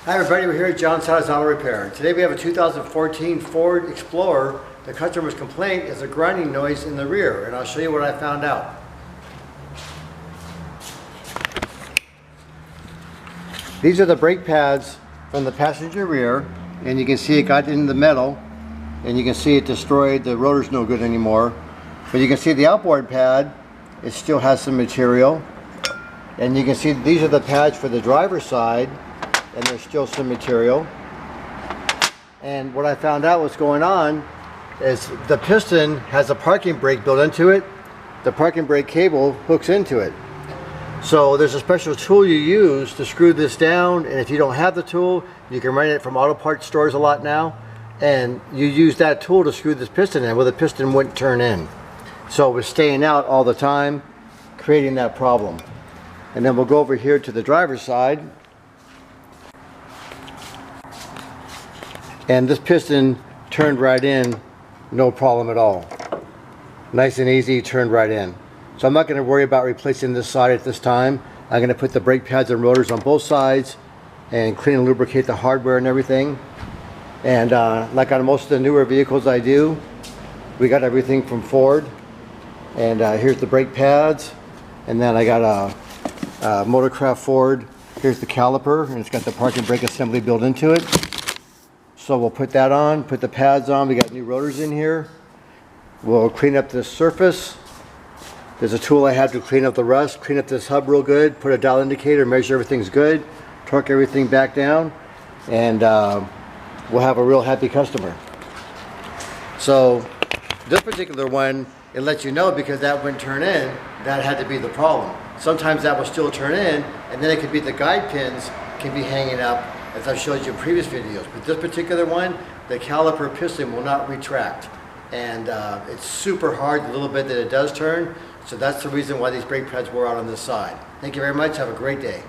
Hi everybody, we're here at John Sadler's Auto Repair. Today we have a 2014 Ford Explorer. The customer's complaint is a grinding noise in the rear, and I'll show you what I found out. These are the brake pads from the passenger rear, and you can see it got in the metal, and you can see it destroyed. The rotor's no good anymore. But you can see the outboard pad, it still has some material. And you can see these are the pads for the driver's side, and there's still some material. And what I found out what's going on is the piston has a parking brake built into it. The parking brake cable hooks into it. So there's a special tool you use to screw this down, and if you don't have the tool, you can rent it from auto parts stores a lot now, and you use that tool to screw this piston in, well, the piston wouldn't turn in. So it was staying out all the time, creating that problem. And then we'll go over here to the driver's side. And this piston turned right in, no problem at all. Nice and easy, turned right in. So I'm not going to worry about replacing this side at this time. I'm going to put the brake pads and rotors on both sides and clean and lubricate the hardware and everything. And like on most of the newer vehicles I do, we got everything from Ford. And here's the brake pads. And then I got a Motorcraft Ford. Here's the caliper, and it's got the parking brake assembly built into it. So we'll put that on, put the pads on. We got new rotors in here. We'll clean up this surface. There's a tool I have to clean up the rust, clean up this hub real good, put a dial indicator, measure everything's good, torque everything back down, and we'll have a real happy customer. So this particular one, it lets you know because that wouldn't turn in, that had to be the problem. Sometimes that will still turn in, and then it could be the guide pins can be hanging up, as I've showed you in previous videos. But this particular one, the caliper piston will not retract. And it's super hard, the little bit that it does turn. So that's the reason why these brake pads were out on this side. Thank you very much. Have a great day.